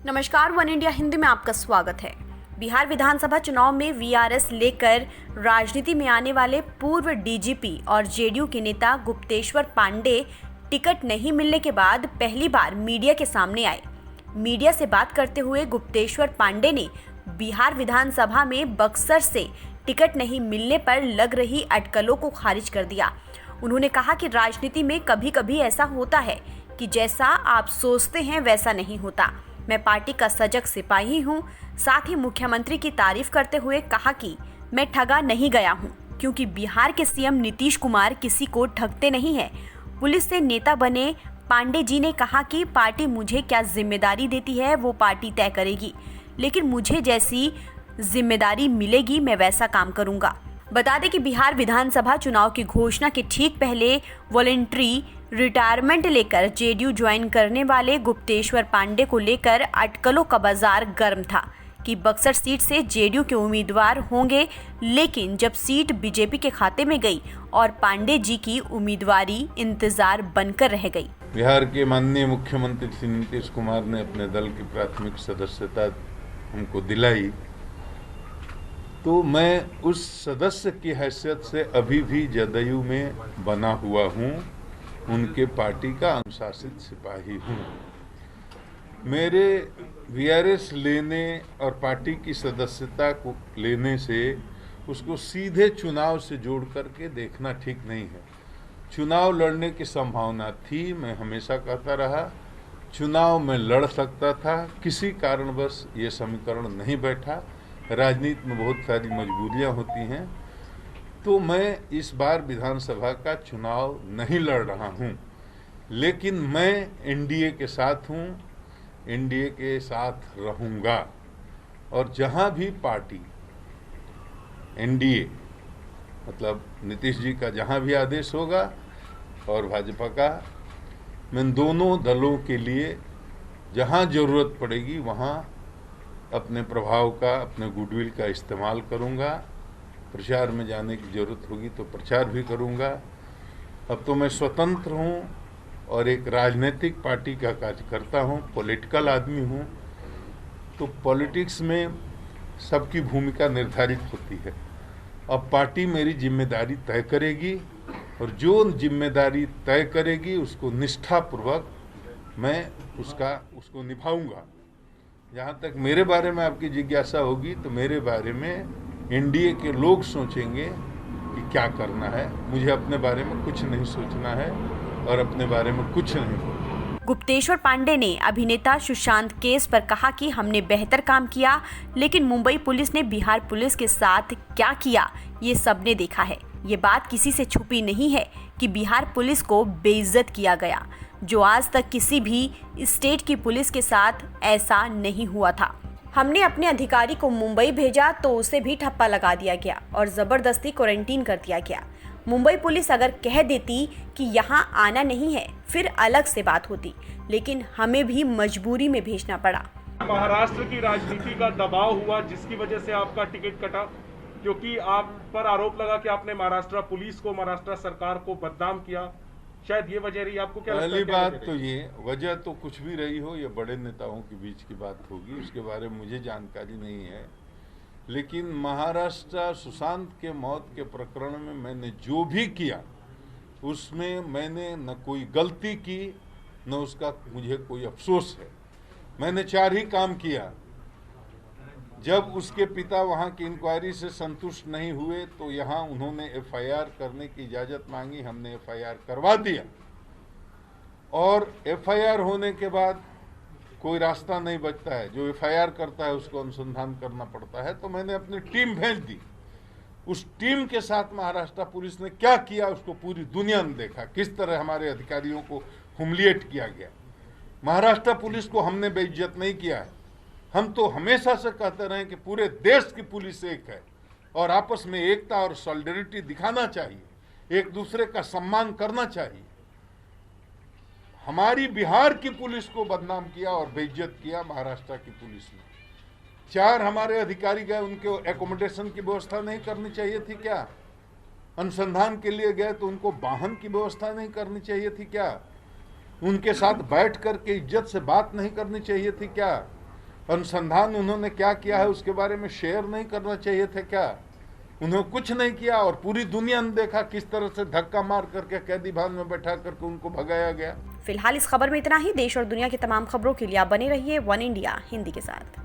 नमस्कार, one India Hindi में आपका स्वागत है। बिहार विधानसभा चुनाव में वीआरएस लेकर राजनीति में आने वाले पूर्व डीजीपी और जेडीयू के नेता गुप्तेश्वर पांडे टिकट नहीं मिलने के बाद पहली बार मीडिया के सामने आए। मीडिया से बात करते हुए गुप्तेश्वर पांडे ने बिहार विधानसभा में बक्सर से टिकट नहीं मिलने पर लग रही अटकलों को खारिज कर दिया। उन्होंने कहा कि राजनीति में कभी कभी ऐसा होता है कि जैसा आप सोचते हैं वैसा नहीं होता। मैं पार्टी का सजग सिपाही हूं। साथ ही मुख्यमंत्री की तारीफ करते हुए कहा कि मैं ठगा नहीं गया हूं, क्योंकि बिहार के सीएम नीतीश कुमार किसी को ठगते नहीं हैं। पुलिस से नेता बने पांडे जी ने कहा कि पार्टी मुझे क्या जिम्मेदारी देती है वो पार्टी तय करेगी, लेकिन मुझे जैसी जिम्मेदारी मिलेगी मैं वैसा काम करूंगा। बता दें कि बिहार विधानसभा चुनाव की घोषणा के ठीक पहले वॉलंटरी रिटायरमेंट लेकर जेडीयू ज्वाइन करने वाले गुप्तेश्वर पांडे को लेकर अटकलों का बाजार गर्म था कि बक्सर सीट से जेडीयू के उम्मीदवार होंगे, लेकिन जब सीट बीजेपी के खाते में गई और पांडे जी की उम्मीदवारी इंतजार बनकर रह गई। बिहार के माननीय मुख्यमंत्री श्री नीतीश कुमार ने अपने दल की प्राथमिक सदस्यता हमको दिलाई, तो मैं उस सदस्य की हैसियत से अभी भी जदयू में बना हुआ हूँ, उनके पार्टी का अनुशासित सिपाही हूँ। मेरे वीआरएस लेने और पार्टी की सदस्यता को लेने से उसको सीधे चुनाव से जोड़ करके देखना ठीक नहीं है। चुनाव लड़ने की संभावना थी, मैं हमेशा कहता रहा चुनाव में लड़ सकता था, किसी कारणवश ये समीकरण नहीं बैठा। राजनीति में बहुत सारी मजबूरियां होती हैं, तो मैं इस बार विधानसभा का चुनाव नहीं लड़ रहा हूं, लेकिन मैं एनडीए के साथ हूं, एनडीए के साथ रहूंगा। और जहां भी पार्टी एनडीए मतलब नीतीश जी का जहां भी आदेश होगा और भाजपा का, मैं दोनों दलों के लिए जहां जरूरत पड़ेगी वहां अपने प्रभाव का, अपने गुडविल का इस्तेमाल करूंगा। प्रचार में जाने की जरूरत होगी तो प्रचार भी करूंगा। अब तो मैं स्वतंत्र हूं और एक राजनीतिक पार्टी का कार्यकर्ता हूं, पॉलिटिकल आदमी हूं, तो पॉलिटिक्स में सबकी भूमिका निर्धारित होती है। अब पार्टी मेरी जिम्मेदारी तय करेगी और जो जिम्मेदारी तय करेगी उसको निष्ठापूर्वक मैं उसको निभाऊंगा। जहाँ तक मेरे बारे में आपकी जिज्ञासा होगी, तो मेरे बारे में एनडीए के लोग सोचेंगे कि क्या करना है। मुझे अपने बारे में कुछ नहीं सोचना है और अपने बारे में कुछ नहीं। गुप्तेश्वर पांडे ने अभिनेता सुशांत केस पर कहा कि हमने बेहतर काम किया, लेकिन मुंबई पुलिस ने बिहार पुलिस के साथ क्या किया ये सबने देखा है। ये बात किसी से छुपी नहीं है कि बिहार पुलिस को बेइज्जत किया गया, जो आज तक किसी भी स्टेट की पुलिस के साथ ऐसा नहीं हुआ था। हमने अपने अधिकारी को मुंबई भेजा तो उसे भी ठप्पा लगा दिया गया और ज़बरदस्ती क्वारंटीन कर दिया गया। मुंबई पुलिस अगर कह देती कि यहाँ आना नहीं है फिर अलग से बात होती, लेकिन हमें भी मजबूरी में भेजना पड़ा। महाराष्ट्र की राजनीति का दबाव हुआ जिसकी वजह से आपका टिकट कटा, क्योंकि आप पर आरोप लगा कि आपने महाराष्ट्र पुलिस को, महाराष्ट्र सरकार को बदनाम किया। शायद ये वजह रही। आपको क्या लगता है? पहली बात तो ये वजह तो कुछ भी रही हो, ये बड़े नेताओं के बीच की बात होगी, उसके बारे में मुझे जानकारी नहीं है। लेकिन महाराष्ट्र सुशांत के मौत के प्रकरण में मैंने जो भी किया उसमें मैंने न कोई गलती की न उसका मुझे कोई अफसोस है। मैंने 4 ही काम किया। जब उसके पिता वहाँ की इंक्वायरी से संतुष्ट नहीं हुए तो यहाँ उन्होंने एफआईआर करने की इजाज़त मांगी, हमने एफआईआर करवा दिया। और एफआईआर होने के बाद कोई रास्ता नहीं बचता है, जो एफआईआर करता है उसको अनुसंधान करना पड़ता है, तो मैंने अपनी टीम भेज दी। उस टीम के साथ महाराष्ट्र पुलिस ने क्या किया उसको पूरी दुनिया ने देखा, किस तरह हमारे अधिकारियों को हुमिलिएट किया गया। महाराष्ट्र पुलिस को हमने बेइज्जत नहीं किया है। हम तो हमेशा से कहते रहे कि पूरे देश की पुलिस एक है और आपस में एकता और सॉलिडेरिटी दिखाना चाहिए, एक दूसरे का सम्मान करना चाहिए। हमारी बिहार की पुलिस को बदनाम किया और बेइज्जत किया महाराष्ट्र की पुलिस ने। 4 हमारे अधिकारी गए, उनको एकोमोडेशन की व्यवस्था नहीं करनी चाहिए थी क्या? अनुसंधान के लिए गए तो उनको वाहन की व्यवस्था नहीं करनी चाहिए थी क्या? उनके साथ बैठ करके इज्जत से बात नहीं करनी चाहिए थी क्या? अनुसंधान उन्होंने क्या किया है उसके बारे में शेयर नहीं करना चाहिए था क्या? उन्होंने कुछ नहीं किया और पूरी दुनिया ने देखा किस तरह से धक्का मार करके कैदी भान में बैठा करके उनको भगाया गया। फिलहाल इस खबर में इतना ही। देश और दुनिया की तमाम खबरों के लिए आप बने रहिए वन इंडिया हिंदी के साथ।